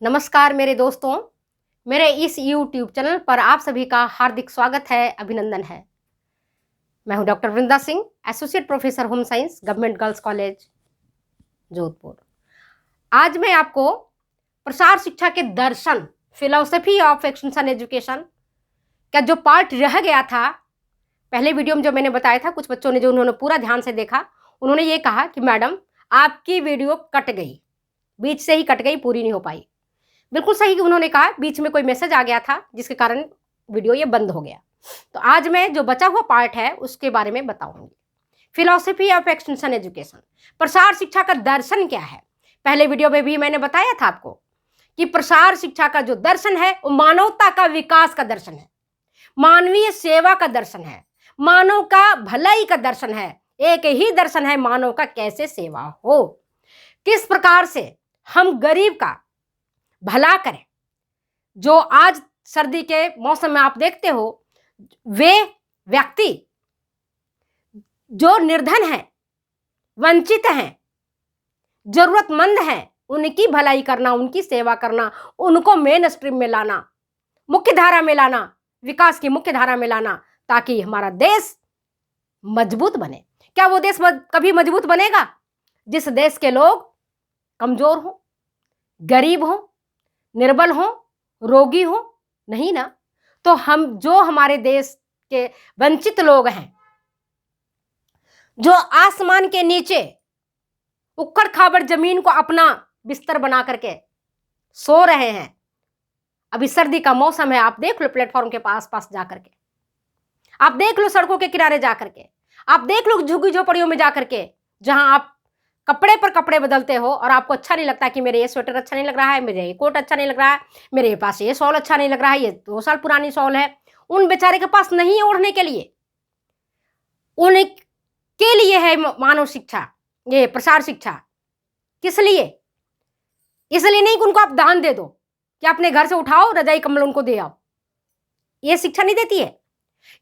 नमस्कार मेरे दोस्तों, मेरे इस YouTube चैनल पर आप सभी का हार्दिक स्वागत है, अभिनंदन है। मैं हूं doctor Vrinda Singh, associate professor home science, government girls college Jodhpur. आज मैं आपको प्रसार शिक्षा के दर्शन, फिलॉसफी ऑफ एक्सटेंशन एजुकेशन का जो पार्ट रह गया था, पहले वीडियो में जो मैंने बताया था, कुछ बच्चों ने जो उन्होंने पूरा ध्यान से देखा, उन्होंने ये कहा कि मैडम आपकी वीडियो कट गई, बीच से ही कट गई, पूरी नहीं हो पाई। बिल्कुल सही कि उन्होंने कहा, बीच में कोई मैसेज आ गया था जिसके कारण वीडियो ये बंद हो गया। तो आज मैं जो बचा हुआ पार्ट है उसके बारे में बताऊंगी। फिलॉसफी ऑफ एक्सटेंशन एजुकेशन, प्रसार शिक्षा का दर्शन क्या है। पहले वीडियो में भी मैंने बताया था आपको कि प्रसार शिक्षा का जो दर्शन है वो मानवता का विकास का दर्शन है, मानवीय सेवा का दर्शन है, मानव का भलाई का दर्शन है। एक ही दर्शन है, मानव का कैसे सेवा हो, किस प्रकार से हम गरीब का भला करें। जो आज सर्दी के मौसम में आप देखते हो, वे व्यक्ति जो निर्धन हैं, वंचित हैं, जरूरतमंद हैं, उनकी भलाई करना, उनकी सेवा करना, उनको मेन स्ट्रीम में लाना, मुख्य धारा में लाना, विकास की मुख्य धारा में लाना, ताकि हमारा देश मजबूत बने। क्या वो देश कभी मजबूत बनेगा जिस देश के लोग कमजोर हों, गरीब हों, निर्बल हो, रोगी हो? नहीं ना। तो हम जो हमारे देश के वंचित लोग हैं, जो आसमान के नीचे उखड़ खाबड़ जमीन को अपना बिस्तर बना करके सो रहे हैं, अभी सर्दी का मौसम है, आप देख लो प्लेटफॉर्म के पास जा करके, आप देख लो सड़कों के किनारे जा करके, आप देख लो झुग्गी झोपड़ियों में जा करके, जहां आप कपड़े पर कपड़े बदलते हो और आपको अच्छा नहीं लगता कि मेरे ये स्वेटर अच्छा नहीं लग रहा है, मेरे ये कोट अच्छा नहीं लग रहा है, मेरे पास ये शॉल अच्छा नहीं लग रहा है, ये 2 साल पुरानी शॉल है। उन बेचारे के पास नहीं है ओढ़ने के लिए। उनके लिए है मानव शिक्षा, ये प्रसार शिक्षा। किस लिए? इसलिए नहीं कि उनको आप दान दे दो, कि अपने घर से उठाओ, रजाई कंबल उनको दे आओ। ये शिक्षा नहीं देती है।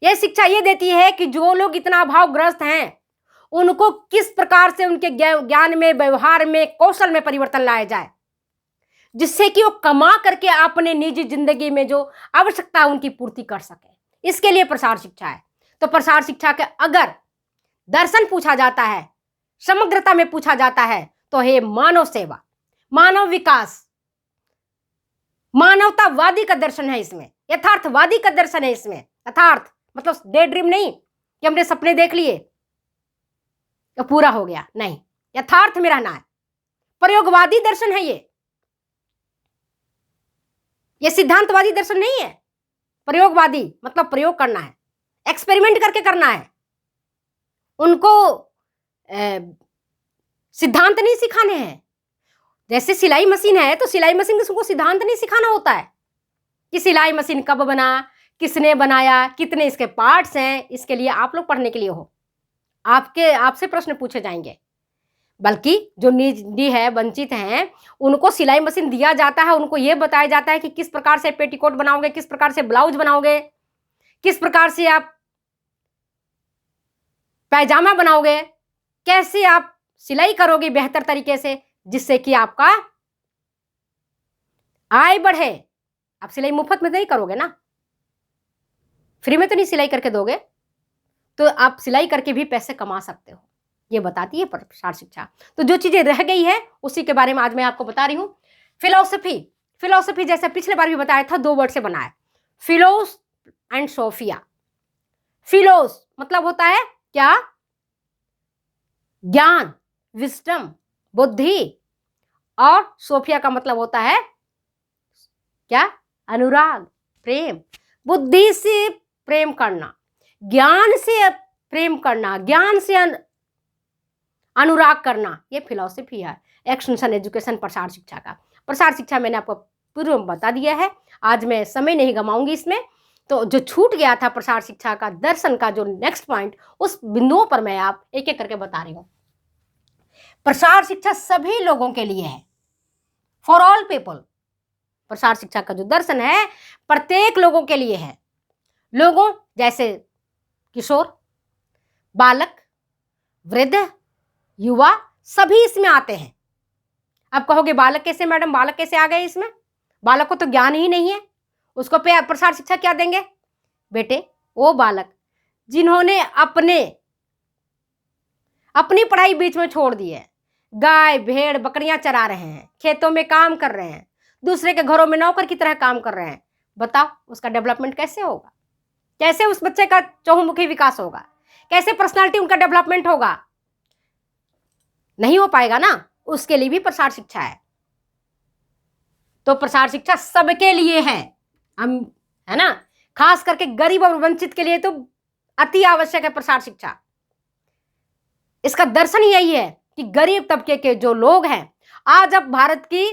यह शिक्षा ये देती है कि जो लोग इतना अभावग्रस्त हैं, उनको किस प्रकार से उनके ज्ञान में, व्यवहार में, कौशल में परिवर्तन लाया जाए, जिससे कि वो कमा करके अपने निजी जिंदगी में जो आवश्यकता है उनकी पूर्ति कर सके। इसके लिए प्रसार शिक्षा है। तो प्रसार शिक्षा के अगर दर्शन पूछा जाता है, समग्रता में पूछा जाता है, तो है मानव सेवा, मानव विकास, मानवतावादी का दर्शन है इसमें, यथार्थवादी का दर्शन है इसमें। यथार्थ मतलब डे ड्रीम नहीं कि हमने सपने देख लिए तो पूरा हो गया, नहीं, यथार्थ में रहना है। प्रयोगवादी दर्शन है ये सिद्धांतवादी दर्शन नहीं है। प्रयोगवादी मतलब प्रयोग करना है, एक्सपेरिमेंट करके करना है। उनको सिद्धांत नहीं सिखाने हैं। जैसे सिलाई मशीन है, तो सिलाई मशीन को सिद्धांत नहीं सिखाना होता है कि सिलाई मशीन कब बना, किसने बनाया, कितने इसके पार्ट्स हैं। इसके लिए आप लोग पढ़ने के लिए हो, आपसे प्रश्न पूछे जाएंगे। बल्कि जो निजी है, वंचित हैं, उनको सिलाई मशीन दिया जाता है, उनको यह बताया जाता है कि किस प्रकार से पेटीकोट बनाओगे, किस प्रकार से ब्लाउज बनाओगे, किस प्रकार से आप पैजामा बनाओगे, कैसे आप सिलाई करोगे बेहतर तरीके से, जिससे कि आपका आय बढ़े। आप सिलाई मुफ्त में नहीं करोगे ना, फ्री में तो नहीं सिलाई करके दोगे, तो आप सिलाई करके भी पैसे कमा सकते हो। ये बताती है प्रसार शिक्षा। तो जो चीजें रह गई है उसी के बारे में आज मैं आपको बता रही हूं। फिलोसफी जैसे पिछले बार भी बताया था, 2 वर्ड से बना है, फिलोस एंड सोफिया। फिलोस मतलब होता है क्या? ज्ञान, विजडम, बुद्धि। और सोफिया का मतलब होता है क्या? अनुराग, प्रेम। बुद्धि से प्रेम करना, ज्ञान से प्रेम करना, ज्ञान से अनुराग करना, ये फिलॉसफी है एक्सटेंशन एजुकेशन, प्रसार शिक्षा का। प्रसार शिक्षा मैंने आपको पूर्व में बता दिया है, आज मैं समय नहीं गंवाऊंगी इसमें। तो जो छूट गया था प्रसार शिक्षा का दर्शन का जो नेक्स्ट पॉइंट, उस बिंदुओं पर मैं आप एक एक करके बता रही हूं। प्रसार शिक्षा सभी लोगों के लिए है, फॉर ऑल पीपल। प्रसार शिक्षा का जो दर्शन है प्रत्येक लोगों के लिए है। लोगों जैसे किशोर, बालक, वृद्ध, युवा, सभी इसमें आते हैं। अब कहोगे बालक कैसे मैडम, बालक कैसे आ गए इसमें? बालक को तो ज्ञान ही नहीं है, उसको प्रसार शिक्षा क्या देंगे? बेटे वो बालक जिन्होंने अपनी पढ़ाई बीच में छोड़ दी है, गाय भेड़ बकरियां चरा रहे हैं, खेतों में काम कर रहे हैं, दूसरे के घरों में नौकर की तरह काम कर रहे हैं, बताओ उसका डेवलपमेंट कैसे होगा? कैसे उस बच्चे का चहुमुखी विकास होगा? कैसे पर्सनालिटी उनका डेवलपमेंट होगा? नहीं हो पाएगा ना। उसके लिए भी प्रसार शिक्षा है। तो प्रसार शिक्षा सबके लिए है, हम है ना, खास करके गरीब और वंचित के लिए तो अति आवश्यक है प्रसार शिक्षा। इसका दर्शन यही है कि गरीब तबके के जो लोग हैं, आज अब भारत की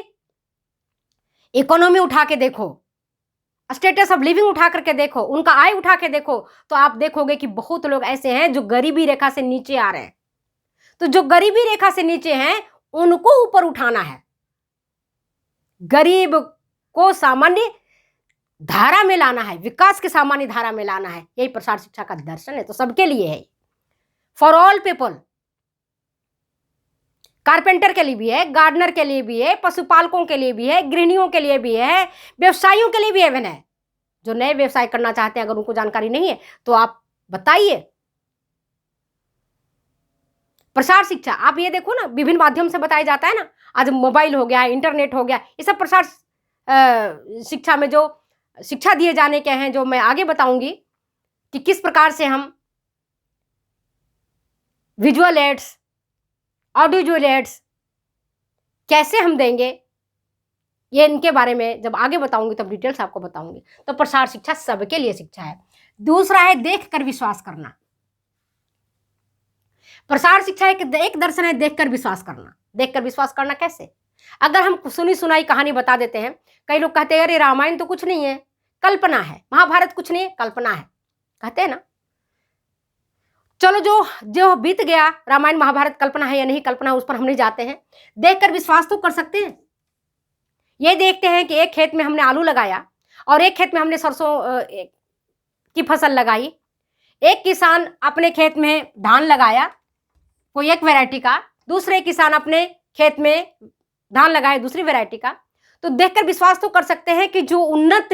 इकोनॉमी उठा के देखो, स्टेटस ऑफ लिविंग उठा करके देखो, उनका आय उठा के देखो, तो आप देखोगे कि बहुत लोग ऐसे हैं जो गरीबी रेखा से नीचे आ रहे हैं। तो जो गरीबी रेखा से नीचे हैं उनको ऊपर उठाना है, गरीब को सामान्य धारा में लाना है, विकास के सामान्य धारा में लाना है। यही प्रसार शिक्षा का दर्शन है। तो सबके लिए है, फॉर ऑल पीपल। कारपेंटर के लिए भी है, गार्डनर के लिए भी है, पशुपालकों के लिए भी है, गृहिणियों के लिए भी है, व्यवसायियों के लिए भी एवं है। जो नए व्यवसाय करना चाहते हैं, अगर उनको जानकारी नहीं है तो आप बताइए। प्रसार शिक्षा आप ये देखो ना, विभिन्न माध्यम से बताया जाता है ना। आज मोबाइल हो गया, इंटरनेट हो गया, ये सब प्रसार शिक्षा में जो शिक्षा दिए जाने के हैं, जो मैं आगे बताऊंगी कि किस प्रकार से हम visual aids, audio visual aids कैसे हम देंगे, ये इनके बारे में जब आगे बताऊंगी तब डिटेल्स आपको बताऊंगी। तो प्रसार शिक्षा सबके लिए शिक्षा है। दूसरा है देखकर विश्वास करना। प्रसार शिक्षा एक दर्शन है, देखकर विश्वास करना। देखकर विश्वास करना कैसे? अगर हम सुनी सुनाई कहानी बता देते हैं, कई लोग कहते हैं अरे रामायण तो कुछ नहीं है, कल्पना है, महाभारत कुछ नहीं है, कल्पना है, कहते हैं ना। चलो जो जो बीत गया, रामायण महाभारत कल्पना है या नहीं कल्पना है, उस पर हम नहीं जाते हैं। देखकर विश्वास तो कर सकते हैं। ये देखते हैं कि एक खेत में हमने आलू लगाया और एक खेत में हमने सरसों की फसल लगाई। एक किसान अपने खेत में धान लगाया, कोई एक वैरायटी का, दूसरे किसान अपने खेत में धान लगाए दूसरी वैरायटी का। तो देखकर विश्वास तो कर सकते हैं कि जो उन्नत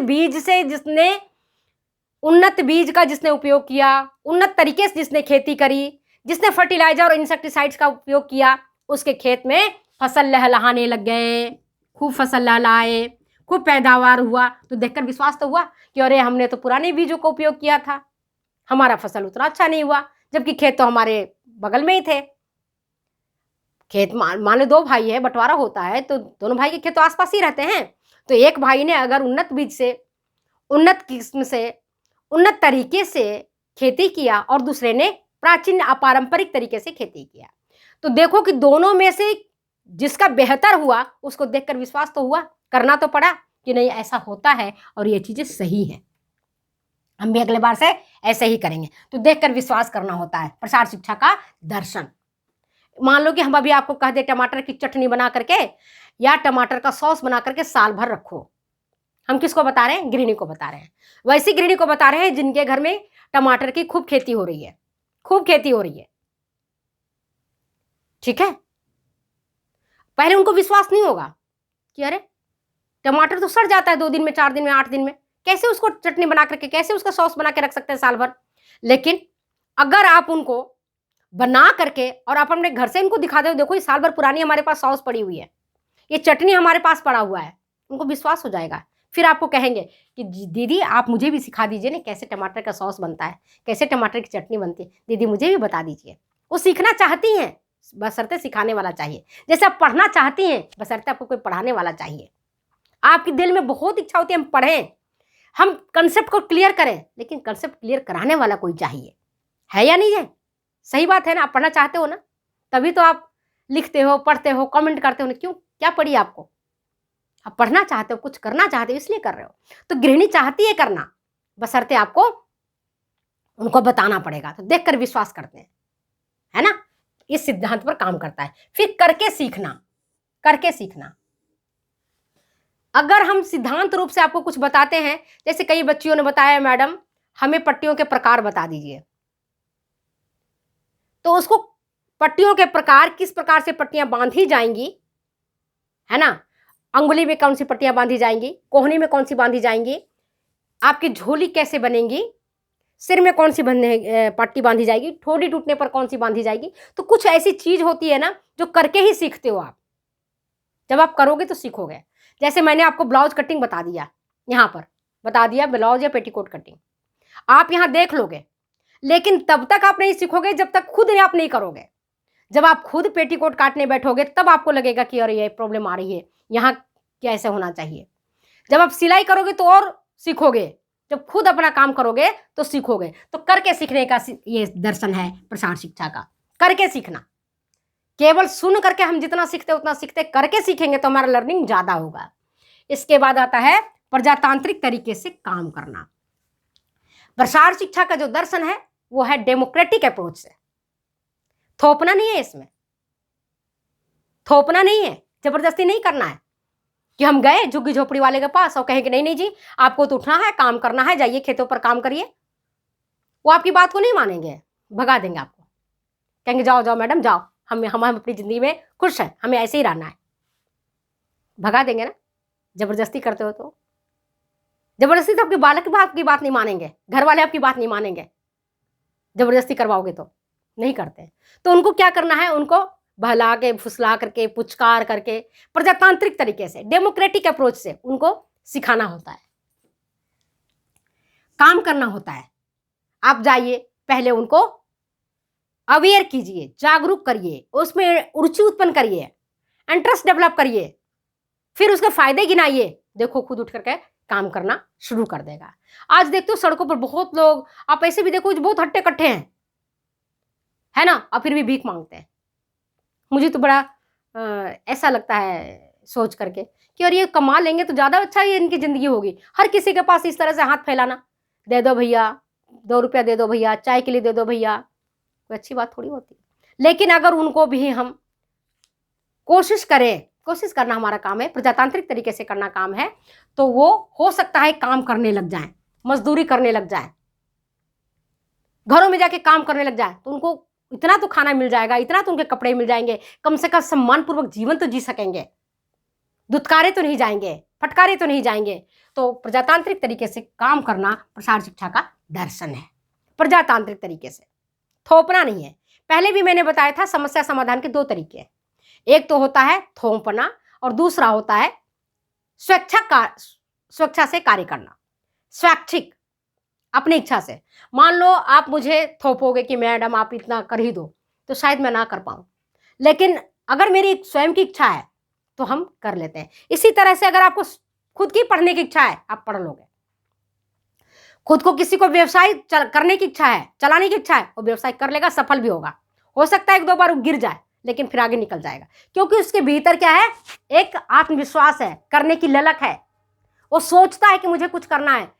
बीज का जिसने उपयोग किया, उन्नत तरीके से जिसने खेती करी, जिसने फर्टिलाइजर और इंसेक्टिसाइड्स का उपयोग किया, उसके खेत में फसल लहलहाने लग गए, खूब फसल लहलाए, खूब पैदावार हुआ। तो देखकर विश्वास तो हुआ कि अरे हमने तो पुराने बीजों का उपयोग किया था, हमारा फसल उतना अच्छा नहीं हुआ, जबकि खेत तो हमारे बगल में ही थे। खेत मान लो दो भाई है, बंटवारा होता है तो दोनों भाई के खेत तो आसपास ही रहते हैं। तो एक भाई ने अगर उन्नत बीज से, उन्नत किस्म से, उन्नत तरीके से खेती किया और दूसरे ने प्राचीन अपारंपरिक तरीके से खेती किया, तो देखो कि दोनों में से जिसका बेहतर हुआ उसको देखकर विश्वास तो हुआ, करना तो पड़ा कि नहीं ऐसा होता है और ये चीजें सही है, हम भी अगले बार से ऐसे ही करेंगे। तो देखकर विश्वास करना होता है प्रसार शिक्षा का दर्शन। मान लो कि हम अभी आपको कह दे टमाटर की चटनी बना करके या टमाटर का सॉस बना करके साल भर रखो, हम किसको बता रहे हैं? गृहिणी को बता रहे हैं। वैसी गृहिणी को बता रहे हैं जिनके घर में टमाटर की खूब खेती हो रही है, खूब खेती हो रही है, ठीक है। पहले उनको विश्वास नहीं होगा कि अरे टमाटर तो सड़ जाता है 2 दिन में, 4 दिन में, 8 दिन में, कैसे उसको चटनी बना करके, कैसे उसका सॉस बना के रख सकते हैं साल भर। लेकिन अगर आप उनको बना करके और आप अपने घर से इनको दिखा दो, देखो ये साल भर पुरानी हमारे पास सॉस पड़ी हुई है, ये चटनी हमारे पास पड़ा हुआ है, उनको विश्वास हो जाएगा। फिर आपको कहेंगे कि दीदी आप मुझे भी सिखा दीजिए ना कैसे टमाटर का सॉस बनता है, कैसे टमाटर की चटनी बनती है, दीदी मुझे भी बता दीजिए। वो सीखना चाहती हैं, बशर्ते सिखाने वाला चाहिए। जैसे आप पढ़ना चाहती हैं, बशर्ते आपको कोई पढ़ाने वाला चाहिए। आपके दिल में बहुत इच्छा होती है हम पढ़ें, हम कंसेप्ट को क्लियर करें, लेकिन कंसेप्ट क्लियर कराने वाला कोई चाहिए, है या नहीं है? सही बात है ना। आप पढ़ना चाहते हो ना, तभी तो आप लिखते हो, पढ़ते हो, कमेंट करते हो ना। क्यों, क्या पढ़ी आपको? आप पढ़ना चाहते हो, कुछ करना चाहते हो, इसलिए कर रहे हो। तो गृहिणी चाहती है करना, बशर्ते आपको उनको बताना पड़ेगा। तो देखकर विश्वास करते हैं, है ना। इस सिद्धांत पर काम करता है। फिर करके सीखना, करके सीखना। अगर हम सिद्धांत रूप से आपको कुछ बताते हैं, जैसे कई बच्चियों ने बताया मैडम हमें पट्टियों के प्रकार बता दीजिए, तो उसको पट्टियों के प्रकार, किस प्रकार से पट्टियां बांधी जाएंगी, है ना, अंगुली में कौन सी पट्टियां बांधी जाएंगी, कोहनी में कौन सी बांधी जाएंगी, आपकी झोली कैसे बनेगी, सिर में कौन सी पट्टी बांधी जाएगी, ठोड़ी टूटने पर कौन सी बांधी जाएगी। तो कुछ ऐसी चीज होती है ना जो करके ही सीखते हो आप। जब आप करोगे तो सीखोगे। जैसे मैंने आपको ब्लाउज कटिंग बता दिया, यहाँ पर बता दिया ब्लाउज या पेटीकोट कटिंग, आप यहाँ देख लोगे, लेकिन तब तक आप नहीं सीखोगे जब तक खुद आप नहीं करोगे। जब आप खुद पेटीकोट काटने बैठोगे तब आपको लगेगा कि अरे ये प्रॉब्लम आ रही है, यहाँ कैसे होना चाहिए। जब आप सिलाई करोगे तो और सीखोगे, जब खुद अपना काम करोगे तो सीखोगे। तो करके सीखने का ये दर्शन है प्रसार शिक्षा का, करके सीखना। केवल सुन करके हम जितना सीखते उतना सीखते, करके सीखेंगे तो हमारा लर्निंग ज्यादा होगा। इसके बाद आता है प्रजातांत्रिक तरीके से काम करना। प्रसार शिक्षा का जो दर्शन है वो है डेमोक्रेटिक अप्रोच से। थोपना नहीं है, इसमें थोपना नहीं है, जबरदस्ती नहीं करना है कि हम गए झुग्गी झोपड़ी वाले के पास और कहें कि नहीं नहीं जी आपको तो उठना है, काम करना है, जाइए खेतों पर काम करिए। वो आपकी बात को नहीं मानेंगे, भगा देंगे आपको, कहेंगे जाओ जाओ मैडम जाओ, हम अपनी जिंदगी में खुश हैं, हमें ऐसे ही रहना है। भगा देंगे ना, जबरदस्ती करते हो तो। जबरदस्ती तो आपके बालक आपकी बात नहीं मानेंगे, घर वाले आपकी बात नहीं मानेंगे, जबरदस्ती करवाओगे तो नहीं करते। तो उनको क्या करना है, उनको बहला के फुसला करके पुचकार करके प्रजातांत्रिक तरीके से डेमोक्रेटिक अप्रोच से उनको सिखाना होता है, काम करना होता है। आप जाइए, पहले उनको अवेयर कीजिए, जागरूक करिए, उसमें रुचि उत्पन्न करिए, इंटरेस्ट डेवलप करिए, फिर उसके फायदे गिनाइए। देखो खुद उठ करके काम करना शुरू कर देगा। आज देखते हो सड़कों पर बहुत लोग, आप ऐसे भी देखो जो बहुत हट्टे कट्टे हैं, है ना, और फिर भी भीख मांगते हैं। मुझे तो बड़ा ऐसा लगता है सोच करके कि और ये कमा लेंगे तो ज़्यादा अच्छा ये इनकी ज़िंदगी होगी। हर किसी के पास इस तरह से हाथ फैलाना, दे दो भैया 2 रुपया दे दो भैया, चाय के लिए दे दो भैया, कोई अच्छी बात थोड़ी होती है। लेकिन अगर उनको भी हम कोशिश करें, कोशिश करना हमारा काम है, प्रजातांत्रिक तरीके से करना काम है, तो वो हो सकता है काम करने लग जाएं, मजदूरी करने लग जाएं, घरों में जाके काम करने लग जाए, तो उनको इतना तो खाना मिल जाएगा, इतना तो उनके कपड़े मिल जाएंगे, कम से कम सम्मानपूर्वक जीवन तो जी सकेंगे, दुत्कारे तो नहीं जाएंगे, फटकारे तो नहीं जाएंगे। तो प्रजातांत्रिक तरीके से काम करना प्रसार शिक्षा का दर्शन है। प्रजातांत्रिक तरीके से, थोपना नहीं है। पहले भी मैंने बताया था समस्या समाधान के 2 तरीके हैं, एक तो होता है थोपना और दूसरा होता है स्वेच्छा से कार्य करना, स्वैच्छिक, अपनी इच्छा से। मान लो आप मुझे थोपोगे कि मैडम आप इतना कर ही दो, तो शायद मैं ना कर पाऊँ, लेकिन अगर मेरी स्वयं की इच्छा है तो हम कर लेते हैं। इसी तरह से अगर आपको खुद की पढ़ने की इच्छा है, आप पढ़ लोगे। खुद को किसी को व्यवसाय करने की इच्छा है, चलाने की इच्छा है, वो व्यवसाय कर लेगा, सफल भी होगा। हो सकता है 1-2 बार वो गिर जाए, लेकिन फिर आगे निकल जाएगा, क्योंकि उसके भीतर क्या है, एक आत्मविश्वास है, करने की ललक है, वो सोचता है कि मुझे कुछ करना है।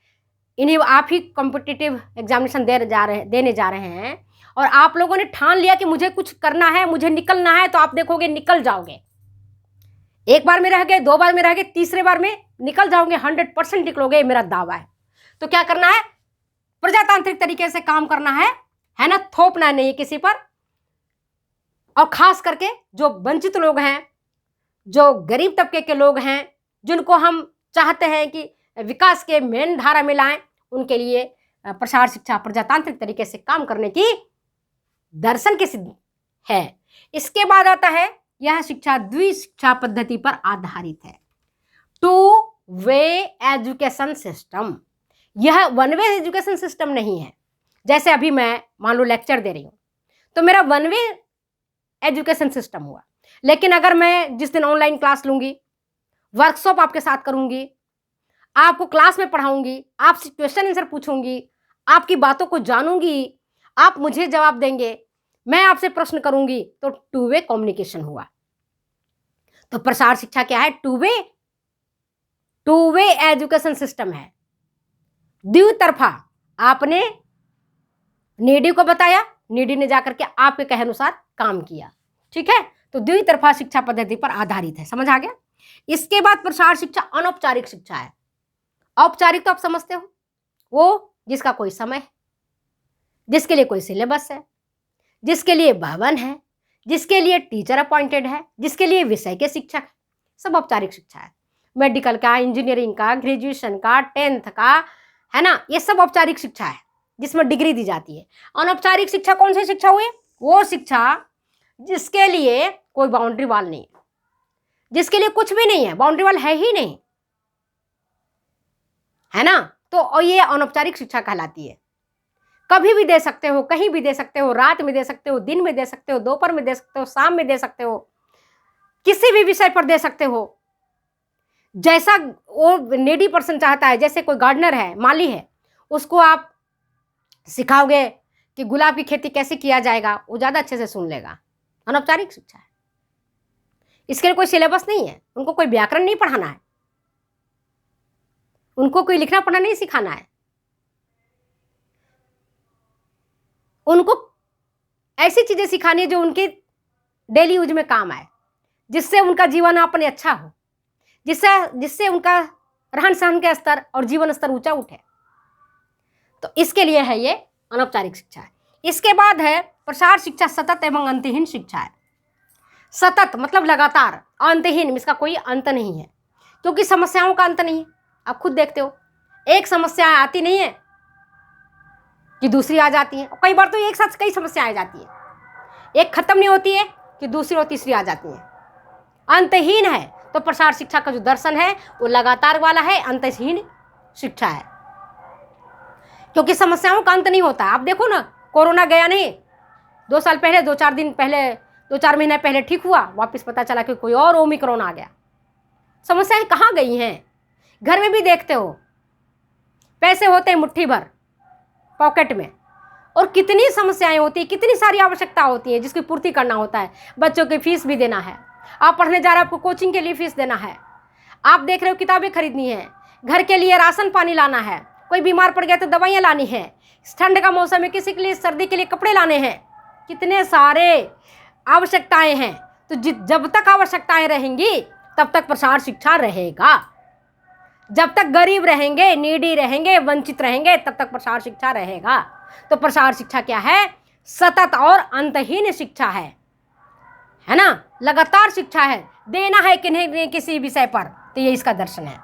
इन्हीं आप ही कॉम्पिटिटिव एग्जामिनेशन देने जा रहे हैं और आप लोगों ने ठान लिया कि मुझे कुछ करना है, मुझे निकलना है, तो आप देखोगे निकल जाओगे। 1 बार में रह गए, 2 बार में रह गए, तीसरे बार में निकल जाओगे, 100% निकलोगे, मेरा दावा है। तो क्या करना है, प्रजातांत्रिक तरीके से काम करना है ना, थोपना नहीं किसी पर। और खास करके जो वंचित लोग हैं, जो गरीब तबके के लोग हैं, जिनको हम चाहते हैं कि विकास के मेन धारा में लाएं, उनके लिए प्रसार शिक्षा प्रजातांत्रिक तरीके से काम करने की दर्शन के सिद्ध है। इसके बाद आता है, यह शिक्षा द्विशिक्षा पद्धति पर आधारित है, 2 वे एजुकेशन सिस्टम। यह 1 वे एजुकेशन सिस्टम नहीं है। जैसे अभी मैं मान लो लेक्चर दे रही हूँ, तो मेरा 1 वे एजुकेशन सिस्टम हुआ। लेकिन अगर मैं जिस दिन ऑनलाइन क्लास लूंगी, वर्कशॉप आपके साथ करूंगी, आपको क्लास में पढ़ाऊंगी, आपसे क्वेश्चन आंसर पूछूंगी, आपकी बातों को जानूंगी, आप मुझे जवाब देंगे, मैं आपसे प्रश्न करूंगी, तो 2 वे कम्युनिकेशन हुआ। तो प्रसार शिक्षा क्या है, 2 वे एजुकेशन सिस्टम है। द्वितरफा, आपने नीडी को बताया, नीडी ने जाकर के आपके कहे अनुसार काम किया, ठीक है। तो द्वितरफा शिक्षा पद्धति पर आधारित है, समझ आ गया। इसके बाद प्रसार शिक्षा अनौपचारिक शिक्षा है। औपचारिक तो आप समझते हो, वो जिसका कोई समय है, जिसके लिए कोई सिलेबस है, जिसके लिए भवन है, जिसके लिए टीचर अपॉइंटेड है, जिसके लिए विषय के शिक्षक है, सब औपचारिक शिक्षा है। मेडिकल का, इंजीनियरिंग का, ग्रेजुएशन का, 10th का, है ना, ये सब औपचारिक शिक्षा है जिसमें डिग्री दी जाती है। अनौपचारिक शिक्षा कौन सी शिक्षा हुई? वो शिक्षा जिसके लिए कोई बाउंड्री वॉल नहीं है, जिसके लिए कुछ भी नहीं है, बाउंड्री वॉल है ही नहीं, है ना, तो ये अनौपचारिक शिक्षा कहलाती है। कभी भी दे सकते हो, कहीं भी दे सकते हो, रात में दे सकते हो, दिन में दे सकते हो, दोपहर में दे सकते हो, शाम में दे सकते हो, किसी भी विषय पर दे सकते हो, जैसा वो नीडी पर्सन चाहता है। जैसे कोई गार्डनर है, माली है, उसको आप सिखाओगे कि गुलाब की खेती कैसे किया जाएगा, वो ज़्यादा अच्छे से सुन लेगा। अनौपचारिक शिक्षा है, इसके लिए कोई सिलेबस नहीं है, उनको कोई व्याकरण नहीं पढ़ाना है, उनको कोई लिखना पढ़ना नहीं सिखाना है, उनको ऐसी चीजें सिखानी है जो उनके डेली यूज में काम आए, जिससे उनका जीवन यापन अच्छा हो, जिससे उनका रहन सहन का स्तर और जीवन स्तर ऊंचा उठे। तो इसके लिए है ये अनौपचारिक शिक्षा है। इसके बाद है प्रसार शिक्षा, सतत एवं अंतहीन शिक्षा है। सतत मतलब लगातार, अंतहीन इसका कोई अंत नहीं है, क्योंकि समस्याओं का अंत नहीं है। आप खुद देखते हो, एक समस्या आती नहीं है कि दूसरी आ जाती है, और कई बार तो एक साथ कई समस्याएं आ जाती है, एक खत्म नहीं होती है कि दूसरी और तीसरी आ जाती है। अंतहीन है, तो प्रसार शिक्षा का जो दर्शन है वो लगातार वाला है, अंतहीन शिक्षा है, क्योंकि समस्याओं का अंत नहीं होता। आप देखो ना, कोरोना गया नहीं, 2 साल पहले, 2-4 दिन पहले, 2-4 महीने पहले ठीक हुआ, वापस पता चला कि कोई और ओमिक्रॉन आ गया। समस्याएं कहाँ गई हैं? घर में भी देखते हो, पैसे होते हैं मुट्ठी भर पॉकेट में, और कितनी समस्याएं होती है, कितनी सारी आवश्यकता होती है जिसकी पूर्ति करना होता है। बच्चों की फीस भी देना है, आप पढ़ने जा रहे हो, आपको कोचिंग के लिए फीस देना है, आप देख रहे हो किताबें खरीदनी है, घर के लिए राशन पानी लाना है, कोई बीमार पड़ गया तो दवाइयाँ लानी है, ठंड का मौसम है, किसी के लिए सर्दी के लिए कपड़े लाने हैं, कितने सारे आवश्यकताएं हैं। तो जब तक आवश्यकताएं रहेंगी तब तक प्रसार शिक्षा रहेगा। जब तक गरीब रहेंगे, नीडी रहेंगे, वंचित रहेंगे, तब तक प्रसार शिक्षा रहेगा। तो प्रसार शिक्षा क्या है? सतत और अंतहीन शिक्षा है ना, लगातार शिक्षा है, देना है किन्हीं किसी विषय पर, तो ये इसका दर्शन है।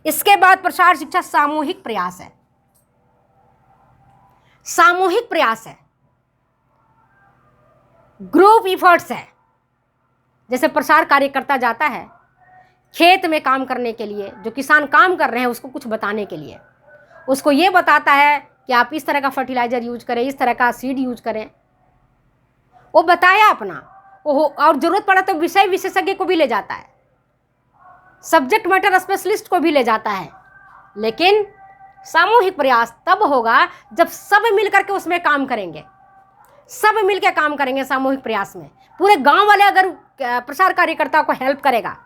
इसके बाद प्रसार शिक्षा सामूहिक प्रयास है। सामूहिक प्रयास है, ग्रुप इफर्ट्स है। जैसे प्रसार कार्यकर्ता जाता है खेत में काम करने के लिए, जो किसान काम कर रहे हैं उसको कुछ बताने के लिए, उसको ये बताता है कि आप इस तरह का फर्टिलाइजर यूज करें, इस तरह का सीड यूज करें, वो बताया अपना, और जरूरत पड़ा तो विषय विशेषज्ञ को भी ले जाता है, सब्जेक्ट मैटर स्पेशलिस्ट को भी ले जाता है। लेकिन सामूहिक प्रयास तब होगा जब सब मिलकर के उसमें काम करेंगे, सब मिलकर काम करेंगे सामूहिक प्रयास में। पूरे गांव वाले अगर प्रसार कार्यकर्ता को हेल्प करेगा,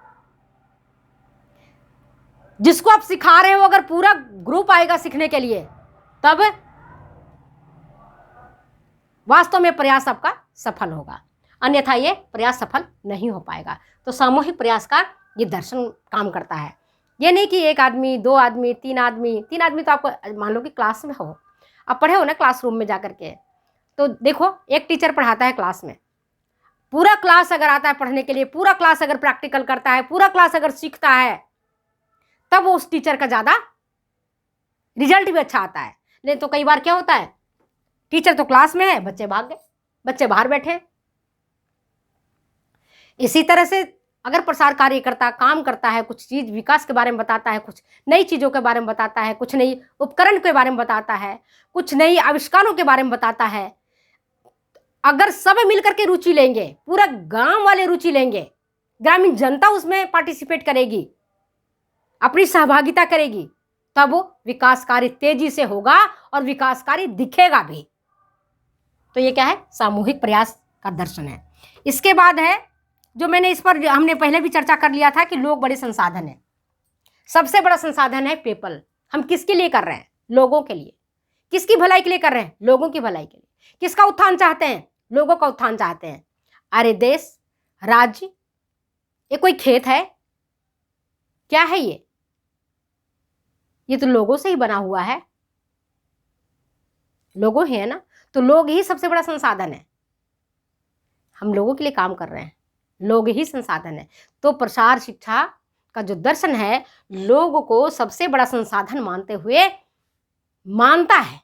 जिसको आप सिखा रहे हो, अगर पूरा ग्रुप आएगा सीखने के लिए, तब वास्तव में प्रयास आपका सफल होगा, अन्यथा ये प्रयास सफल नहीं हो पाएगा। तो सामूहिक प्रयास का ये दर्शन काम करता है। ये नहीं कि एक आदमी, 2 आदमी, 3 आदमी। 3 आदमी तो आपको मान लो कि क्लास में हो, आप पढ़े हो ना क्लासरूम में जाकर के, तो देखो एक टीचर पढ़ाता है क्लास में, पूरा क्लास अगर आता है पढ़ने के लिए, पूरा क्लास अगर प्रैक्टिकल करता है, पूरा क्लास अगर सीखता है, तब वो उस टीचर का ज़्यादा रिजल्ट भी अच्छा आता है। नहीं तो कई बार क्या होता है, टीचर तो क्लास में है, बच्चे भाग गए, बच्चे बाहर बैठे। इसी तरह से अगर प्रसार कार्यकर्ता काम करता है, कुछ चीज़ विकास के बारे में बताता है, कुछ नई चीज़ों के बारे में बताता है, कुछ नई उपकरण के बारे में बताता है, कुछ नई आविष्कारों के बारे में बताता है, अगर सब मिलकर के रुचि लेंगे, पूरा गांव वाले रुचि लेंगे, ग्रामीण जनता उसमें पार्टिसिपेट करेगी, अपनी सहभागिता करेगी, तब वो विकास कार्य तेजी से होगा और विकास कार्य दिखेगा भी। तो ये क्या है? सामूहिक प्रयास का दर्शन है। इसके बाद है, जो मैंने इस पर हमने पहले भी चर्चा कर लिया था कि लोग बड़े संसाधन है। सबसे बड़ा संसाधन है पीपल। हम किसके लिए कर रहे हैं? लोगों के लिए। किसकी भलाई के लिए कर रहे हैं? लोगों की भलाई के लिए। किसका उत्थान चाहते हैं? लोगों का उत्थान चाहते हैं। अरे देश, राज्य, ये कोई खेत है क्या है? ये तो लोगों से ही बना हुआ है, लोगों ही है ना, तो लोग ही सबसे बड़ा संसाधन है। हम लोगों के लिए काम कर रहे हैं, लोग ही संसाधन है। तो प्रसार शिक्षा का जो दर्शन है लोगों को सबसे बड़ा संसाधन मानते हुए मानता है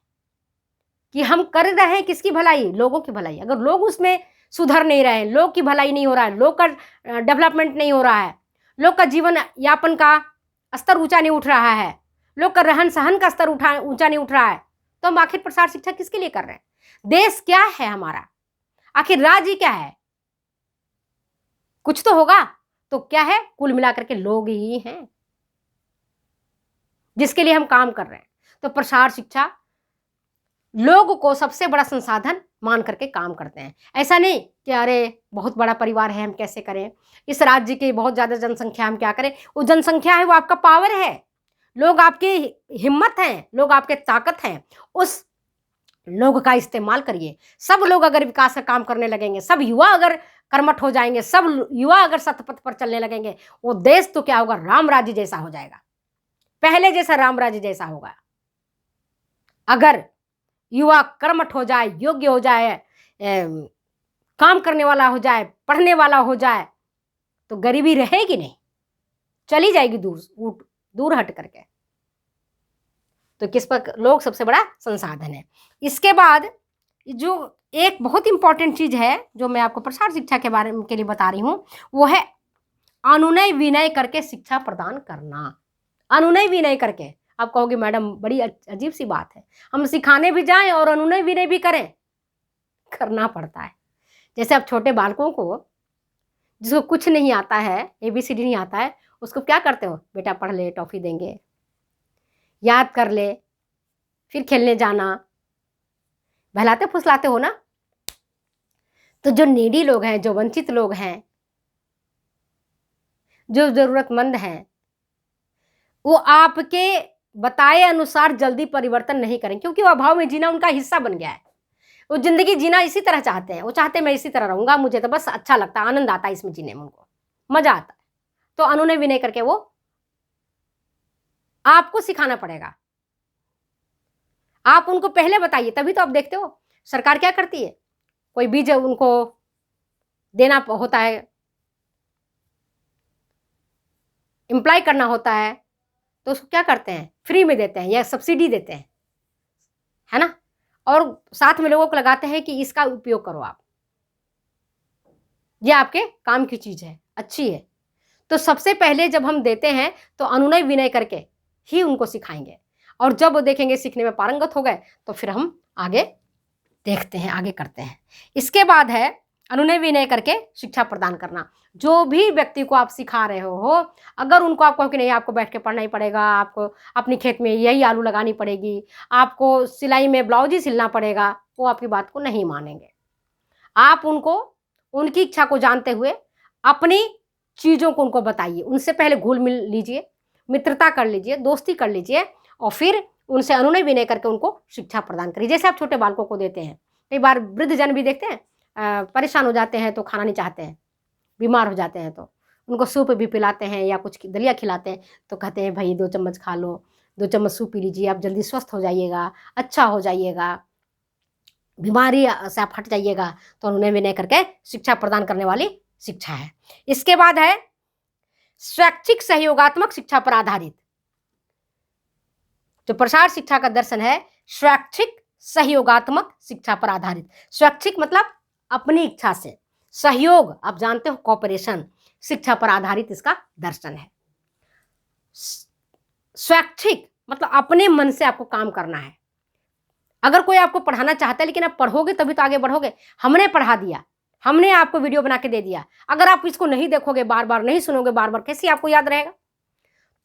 कि हम कर रहे हैं किसकी भलाई, लोगों की भलाई। अगर लोग उसमें सुधर नहीं रहे, लोग की भलाई नहीं हो रहा है, लोग का डेवलपमेंट नहीं हो रहा है, लोग का जीवन यापन का स्तर ऊंचा नहीं उठ रहा है, लोग का रहन सहन का स्तर ऊंचा नहीं उठ रहा है, तो हम आखिर प्रसार शिक्षा किसके लिए कर रहे हैं? देश क्या है हमारा, आखिर राज्य क्या है? कुछ तो होगा। तो क्या है? कुल मिलाकर के लोग ही हैं जिसके लिए हम काम कर रहे हैं। तो प्रसार शिक्षा लोगों को सबसे बड़ा संसाधन मान करके काम करते हैं। ऐसा नहीं कि अरे बहुत बड़ा परिवार है, हम कैसे करें, इस राज्य की बहुत ज़्यादा जनसंख्या, हम क्या करें। वो जनसंख्या है, वो आपका पावर है, लोग आपकी हिम्मत हैं, लोग आपके ताकत हैं। उस लोग का इस्तेमाल करिए। सब लोग अगर विकास का काम करने लगेंगे, सब युवा अगर कर्मठ हो जाएंगे, सब युवा अगर सतपथ पर चलने लगेंगे, वो देश तो क्या होगा, राम राज्य जैसा हो जाएगा, पहले जैसा राम राज्य जैसा होगा। अगर युवा कर्मठ हो जाए, योग्य हो जाए, काम करने वाला हो जाए, पढ़ने वाला हो जाए, तो गरीबी रहेगी नहीं, चली जाएगी दूर हट करके। तो किस पर लोग सबसे बड़ा संसाधन है। इसके बाद जो एक बहुत इंपॉर्टेंट चीज है जो मैं आपको प्रसार शिक्षा के बारे में के लिए बता रही हूं, वो है अनुनय विनय करके शिक्षा प्रदान करना। अनुनय विनय करके। आप कहोगे मैडम बड़ी अजीब सी बात है, हम सिखाने भी जाएं और अनुनय विनय भी करें? करना पड़ता है। जैसे आप छोटे बालकों को, जिसको कुछ नहीं आता है, ABCD नहीं आता है, उसको क्या करते हो, बेटा पढ़ ले, टॉफी देंगे, याद कर ले, फिर खेलने जाना, बहलाते फुसलाते हो ना। तो जो नीडी लोग हैं, जो वंचित लोग हैं, जो जरूरतमंद हैं, वो आपके बताए अनुसार जल्दी परिवर्तन नहीं करें, क्योंकि वो अभाव में जीना उनका हिस्सा बन गया है। वो जिंदगी जीना इसी तरह चाहते हैं, वो चाहते हैं मैं इसी तरह रहूंगा, मुझे तो बस अच्छा लगता है, आनंद आता है इसमें जीने में, उनको मजा आता है। तो अनुनय विनय करके वो आपको सिखाना पड़ेगा। आप उनको पहले बताइए, तभी तो आप देखते हो सरकार क्या करती है, कोई बीज उनको देना होता है, एम्प्लॉय करना होता है, तो उसको क्या करते हैं, फ्री में देते हैं या सब्सिडी देते हैं, है ना, और साथ में लोगों को लगाते हैं कि इसका उपयोग करो आप, ये आपके काम की चीज है, अच्छी है। तो सबसे पहले जब हम देते हैं तो अनुनय विनय करके ही उनको सिखाएंगे, और जब वो देखेंगे सीखने में पारंगत हो गए तो फिर हम आगे देखते हैं, आगे करते हैं। इसके बाद है अनुनय विनय करके शिक्षा प्रदान करना। जो भी व्यक्ति को आप सिखा रहे हो, अगर उनको आप कहो कि नहीं आपको बैठ के पढ़ना ही पड़ेगा, आपको अपनी खेत में यही आलू लगानी पड़ेगी, आपको सिलाई में ब्लाउज ही सिलना पड़ेगा, वो आपकी बात को नहीं मानेंगे। आप उनको उनकी इच्छा को जानते हुए अपनी चीज़ों को उनको बताइए, उनसे पहले घुल मिल लीजिए, मित्रता कर लीजिए, दोस्ती कर लीजिए, और फिर उनसे अनुनय विनय करके उनको शिक्षा प्रदान करिए। जैसे आप छोटे बालकों को देते हैं, कई बार वृद्ध जन भी देखते हैं परेशान हो जाते हैं तो खाना नहीं चाहते हैं, बीमार हो जाते हैं, तो उनको सूप भी पिलाते हैं या कुछ दलिया खिलाते हैं, तो कहते हैं भाई 2 चम्मच खा लो, 2 चम्मच सूप पी लीजिए, आप जल्दी स्वस्थ हो जाइएगा, अच्छा हो जाइएगा, बीमारी से आप हट जाइएगा। तो अनुनय विनय करके शिक्षा प्रदान करने वाली शिक्षा है। इसके बाद है स्वैच्छिक सहयोगात्मक शिक्षा पर आधारित। जो प्रसार शिक्षा का दर्शन है स्वैच्छिक सहयोगात्मक शिक्षा पर आधारित। स्वैच्छिक मतलब अपनी इच्छा से, सहयोग आप जानते हो कोऑपरेशन, शिक्षा पर आधारित इसका दर्शन है। स्वैच्छिक मतलब अपने मन से आपको काम करना है। अगर कोई आपको पढ़ाना चाहता है, लेकिन आप पढ़ोगे तभी तो आगे बढ़ोगे। हमने पढ़ा दिया, हमने आपको वीडियो बना के दे दिया, अगर आप इसको नहीं देखोगे, बार बार नहीं सुनोगे, बार बार कैसे आपको याद रहेगा?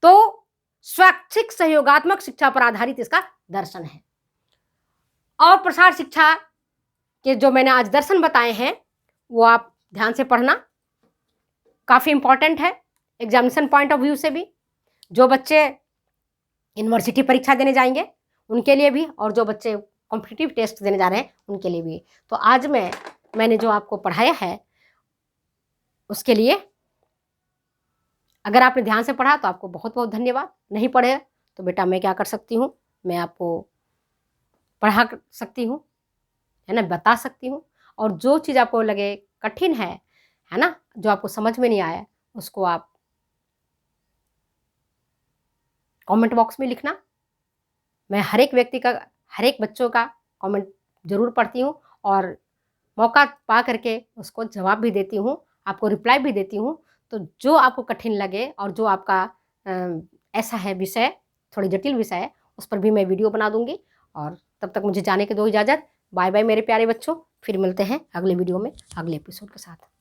तो स्वैच्छिक सहयोगात्मक शिक्षा पर आधारित इसका दर्शन है। और प्रसार शिक्षा के जो मैंने आज दर्शन बताए हैं वो आप ध्यान से पढ़ना, काफ़ी इंपॉर्टेंट है एग्जामिनेशन पॉइंट ऑफ व्यू से भी। जो बच्चे यूनिवर्सिटी परीक्षा देने जाएंगे उनके लिए भी, और जो बच्चे कॉम्पिटिटिव टेस्ट देने जा रहे हैं उनके लिए भी। तो आज मैंने जो आपको पढ़ाया है उसके लिए अगर आपने ध्यान से पढ़ा तो आपको बहुत बहुत धन्यवाद। नहीं पढ़े तो बेटा मैं क्या कर सकती हूँ, मैं आपको पढ़ा सकती हूँ, है ना, बता सकती हूँ। और जो चीज़ आपको लगे कठिन है ना, जो आपको समझ में नहीं आया, उसको आप कमेंट बॉक्स में लिखना। मैं हर एक व्यक्ति का, हर एक बच्चों का कमेंट ज़रूर पढ़ती हूँ और मौका पा करके उसको जवाब भी देती हूँ, आपको रिप्लाई भी देती हूँ। तो जो आपको कठिन लगे और जो आपका ऐसा है विषय, थोड़ी जटिल विषय है, उस पर भी मैं वीडियो बना दूँगी। और तब तक मुझे जाने की दो इजाज़त। बाय बाय मेरे प्यारे बच्चों, फिर मिलते हैं अगले वीडियो में अगले एपिसोड के साथ।